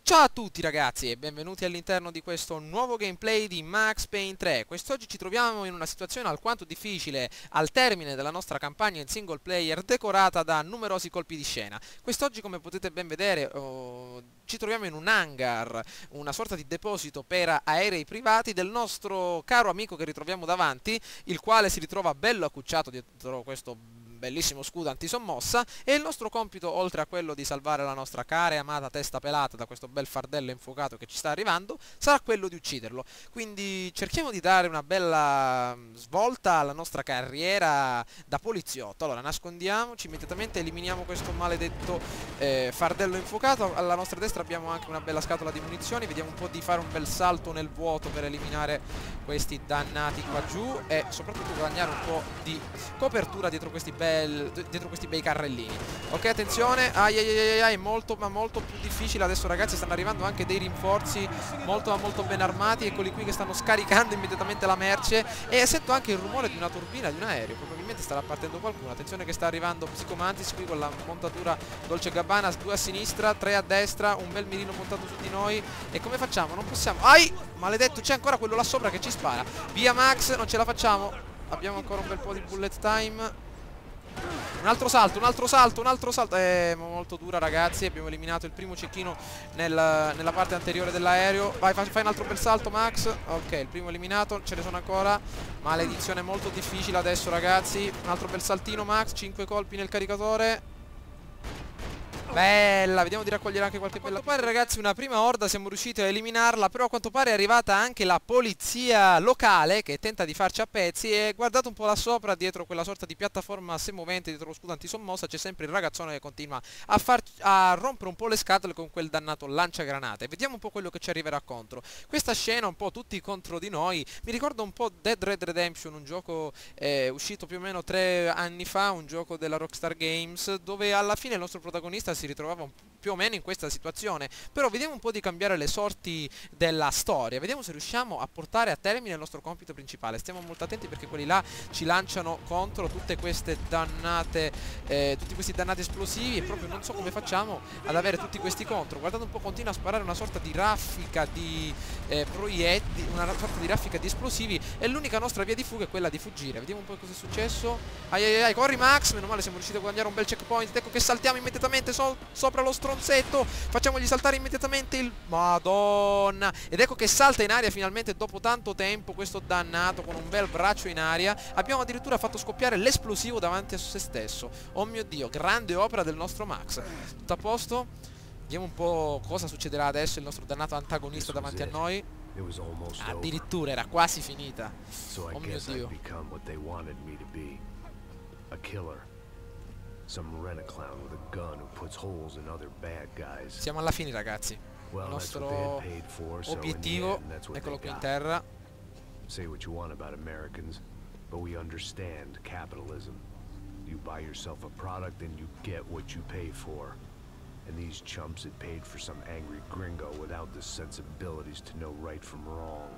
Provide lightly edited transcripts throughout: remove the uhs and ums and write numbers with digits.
Ciao a tutti ragazzi e benvenuti all'interno di questo nuovo gameplay di Max Payne 3. Quest'oggi ci troviamo in una situazione alquanto difficile al termine della nostra campagna in single player decorata da numerosi colpi di scena. Quest'oggi, come potete ben vedere, ci troviamo in un hangar, una sorta di deposito per aerei privati del nostro caro amico che ritroviamo davanti, il quale si ritrova bello accucciato dietro questo bellissimo scudo antisommossa, e il nostro compito, oltre a quello di salvare la nostra cara e amata testa pelata da questo bel fardello infuocato che ci sta arrivando, sarà quello di ucciderlo. Quindi cerchiamo di dare una bella svolta alla nostra carriera da poliziotto. Allora nascondiamoci immediatamente, eliminiamo questo maledetto fardello infuocato. Alla nostra destra abbiamo anche una bella scatola di munizioni. Vediamo un po' di fare un bel salto nel vuoto per eliminare questi dannati qua giù e soprattutto guadagnare un po' di copertura dietro questi bei carrellini. Ok, attenzione, ai, molto ma molto più difficile adesso ragazzi. Stanno arrivando anche dei rinforzi molto ma molto ben armati. Eccoli qui che stanno scaricando immediatamente la merce, e sento anche il rumore di una turbina di un aereo. Probabilmente starà partendo qualcuno. Attenzione che sta arrivando Psicomantis qui con la montatura Dolce Gabbana. 2 a sinistra, 3 a destra, un bel mirino montato su di noi. E come facciamo? Non possiamo. Ai, maledetto, c'è ancora quello là sopra che ci spara. Via Max, non ce la facciamo. Abbiamo ancora un bel po' di bullet time. Un altro salto, un altro salto, un altro salto. Molto dura ragazzi. Abbiamo eliminato il primo cecchino nella parte anteriore dell'aereo. Vai, fai un altro bel salto Max. Ok, il primo eliminato, ce ne sono ancora. Maledizione, molto difficile adesso ragazzi. Un altro bel saltino Max, 5 colpi nel caricatore. Bella, vediamo di raccogliere anche qualche bella. A quanto pare ragazzi una prima orda siamo riusciti a eliminarla, però a quanto pare è arrivata anche la polizia locale che tenta di farci a pezzi. E guardate un po' là sopra, dietro quella sorta di piattaforma semovente, dietro lo scudo antisommossa, c'è sempre il ragazzone che continua a rompere un po' le scatole con quel dannato lanciagranate. Vediamo un po' quello che ci arriverà contro. Questa scena un po' tutti contro di noi mi ricorda un po' Dead Red Redemption, un gioco uscito più o meno 3 anni fa, un gioco della Rockstar Games, dove alla fine il nostro protagonista si ritrovava più o meno in questa situazione. Però vediamo un po' di cambiare le sorti della storia. Vediamo se riusciamo a portare a termine il nostro compito principale. Stiamo molto attenti perché quelli là ci lanciano contro tutte queste dannate tutti questi dannati esplosivi, e proprio non so come facciamo ad avere tutti questi contro. Guardate un po', continua a sparare una sorta di raffica di proiettili, una sorta di raffica di esplosivi, e l'unica nostra via di fuga è quella di fuggire. Vediamo un po' cosa è successo. Ai, corri Max, meno male siamo riusciti a guadagnare un bel checkpoint. Ecco che saltiamo immediatamente sopra lo stronzetto, facciamogli saltare immediatamente il... Madonna! Ed ecco che salta in aria finalmente dopo tanto tempo questo dannato con un bel braccio in aria. Abbiamo addirittura fatto scoppiare l'esplosivo davanti a se stesso. Oh mio Dio, grande opera del nostro Max. Tutto a posto? Vediamo un po' cosa succederà adesso. Il nostro dannato antagonista davanti a noi. Addirittura era quasi finita. Oh mio Dio. Siamo alla fine ragazzi. Il nostro obiettivo, eccolo qui in terra. Say what you want about Americans, but we understand capitalism. You buy yourself a product and you get what you pay for. And these chumps had paid for some angry gringo without the sensibilities to know right from wrong.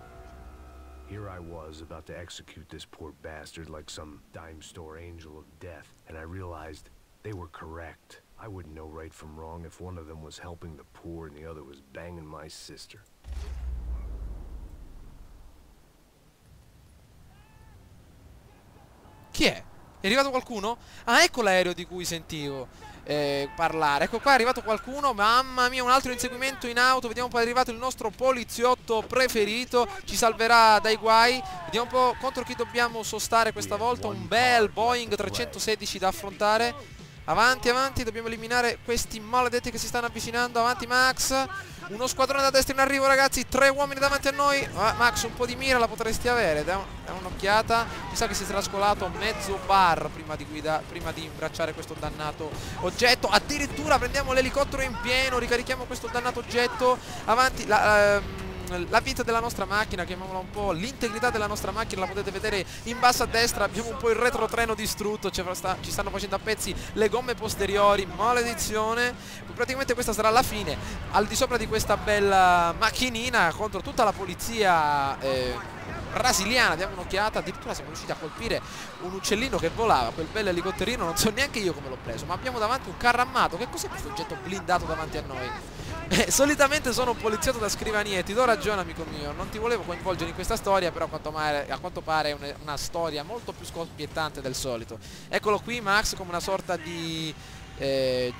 Here I was about to execute this poor bastard like some dime store angel of death, and I realized they were correct. I wouldn't know right from wrong if one of them was helping the poor and the other was banging my sister. Chi è? È arrivato qualcuno? Ah, ecco l'aereo di cui sentivo parlare. Ecco qua, è arrivato qualcuno. Mamma mia, un altro inseguimento in auto. Vediamo un po', è arrivato il nostro poliziotto preferito. Ci salverà dai guai. Vediamo un po' contro chi dobbiamo sostare questa volta. Un bel Boeing 316 da affrontare. Avanti, avanti, dobbiamo eliminare questi maledetti che si stanno avvicinando. Avanti Max. Uno squadrone da destra in arrivo ragazzi. 3 uomini davanti a noi. Max, un po' di mira la potresti avere. Da un'occhiata. Mi sa che si sarà scolato mezzo bar prima di imbracciare questo dannato oggetto. Addirittura prendiamo l'elicottero in pieno. Ricarichiamo questo dannato oggetto. Avanti. La vita della nostra macchina, chiamiamola un po', l'integrità della nostra macchina la potete vedere in basso a destra. Abbiamo un po' il retrotreno distrutto, ci stanno facendo a pezzi le gomme posteriori. Maledizione. Praticamente questa sarà la fine. Al di sopra di questa bella macchinina contro tutta la polizia brasiliana, diamo un'occhiata, addirittura siamo riusciti a colpire un uccellino che volava, quel bel elicotterino, non so neanche io come l'ho preso, ma abbiamo davanti un carro armato. Che cos'è questo oggetto blindato davanti a noi? Solitamente sono un poliziotto da scrivania, ti do ragione amico mio, non ti volevo coinvolgere in questa storia, però a quanto pare è una storia molto più scoppiettante del solito. Eccolo qui Max come una sorta di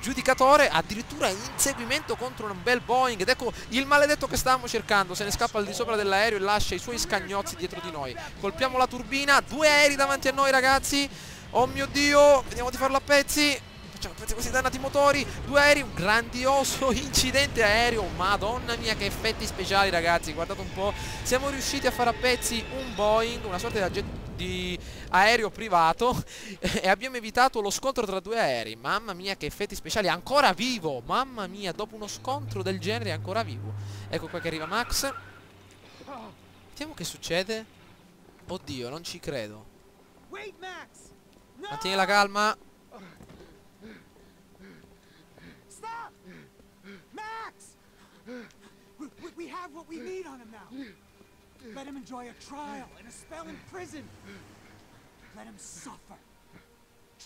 giudicatore, addirittura in inseguimento contro un bel Boeing, ed ecco il maledetto che stavamo cercando, se ne scappa al di sopra dell'aereo e lascia i suoi scagnozzi dietro di noi. Colpiamo la turbina, 2 aerei davanti a noi ragazzi, oh mio Dio, vediamo di farlo a pezzi. Facciamo pezzi questi dannati motori, 2 aerei, un grandioso incidente aereo, madonna mia che effetti speciali ragazzi, guardate un po', siamo riusciti a fare a pezzi un Boeing, una sorta di aereo privato e abbiamo evitato lo scontro tra 2 aerei, mamma mia che effetti speciali, ancora vivo, mamma mia, dopo uno scontro del genere è ancora vivo. Ecco qua che arriva Max, vediamo che succede, oddio non ci credo, mantieni la calma. We have what we need on him now. Let him enjoy a trial and a spell in prison. Let him suffer.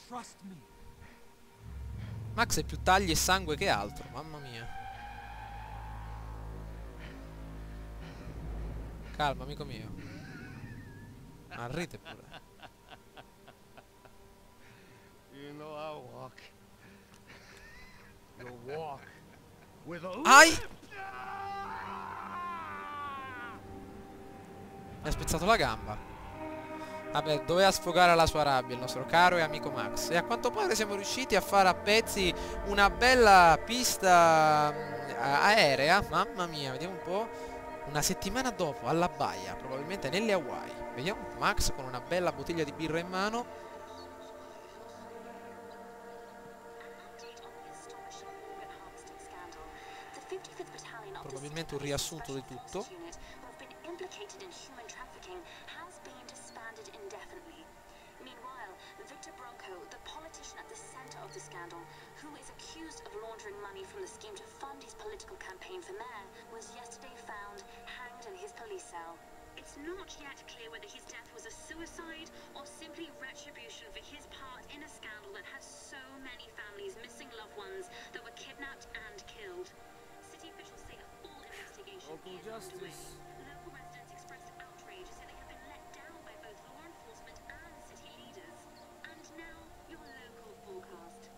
Trust me. Max è più tagli e sangue che altro, mamma mia. Calma amico mio. Ma ride pure. You know I walk. You'll walk with a... Ai! Mi ha spezzato la gamba. Vabbè, doveva sfogare la sua rabbia il nostro caro e amico Max. E a quanto pare siamo riusciti a fare a pezzi una bella pista aerea. Mamma mia, vediamo un po'. Una settimana dopo, alla baia, probabilmente nelle Hawaii. Vediamo Max con una bella bottiglia di birra in mano. Probabilmente un riassunto di tutto. Implicated in human trafficking has been disbanded indefinitely. Meanwhile, Victor Bronco, the politician at the center of the scandal, who is accused of laundering money from the scheme to fund his political campaign for mayor, was yesterday found hanged in his police cell. It's not yet clear whether his death was a suicide or simply retribution for his part in a scandal that has so many families missing loved ones that were kidnapped and killed. City officials say a full investigation is underway. Local residents expressed outrage, saying they have been let down by both law enforcement and city leaders. And now, your local forecast.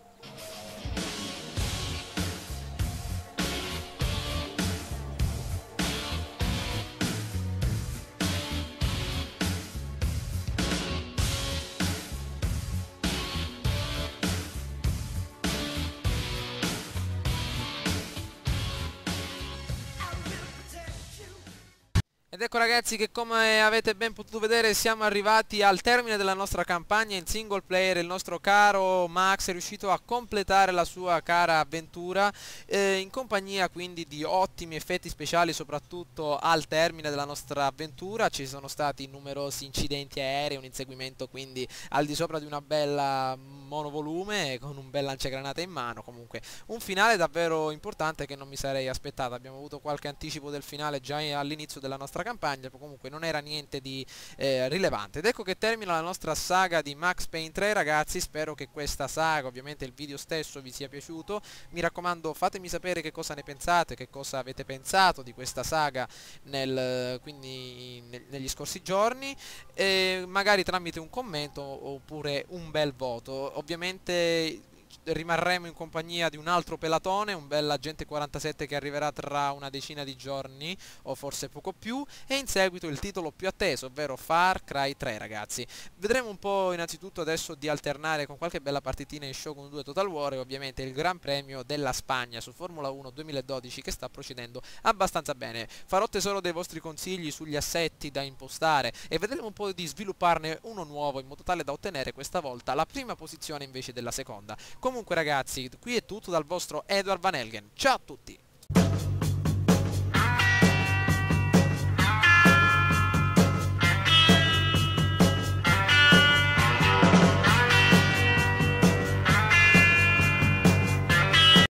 Ed ecco ragazzi che come avete ben potuto vedere siamo arrivati al termine della nostra campagna in single player. Il nostro caro Max è riuscito a completare la sua cara avventura in compagnia quindi di ottimi effetti speciali, soprattutto al termine della nostra avventura. Ci sono stati numerosi incidenti aerei, un inseguimento quindi al di sopra di una bella monovolume con un bel lanciagranate in mano. Comunque un finale davvero importante che non mi sarei aspettato. Abbiamo avuto qualche anticipo del finale già all'inizio della nostra campagna, comunque non era niente di rilevante. Ed ecco che termina la nostra saga di Max Payne 3 ragazzi. Spero che questa saga, ovviamente il video stesso, vi sia piaciuto. Mi raccomando, fatemi sapere che cosa ne pensate, che cosa avete pensato di questa saga negli scorsi giorni, magari tramite un commento oppure un bel voto. Ovviamente rimarremo in compagnia di un altro pelatone, un bel agente 47 che arriverà tra una decina di giorni o forse poco più, e in seguito il titolo più atteso, ovvero Far Cry 3 ragazzi. Vedremo un po' innanzitutto adesso di alternare con qualche bella partitina in Shogun 2 Total War e ovviamente il Gran Premio della Spagna su Formula 1 2012 che sta procedendo abbastanza bene. Farò tesoro dei vostri consigli sugli assetti da impostare e vedremo un po' di svilupparne uno nuovo in modo tale da ottenere questa volta la prima posizione invece della seconda. Comunque ragazzi, qui è tutto dal vostro Edward Van Helgen. Ciao a tutti!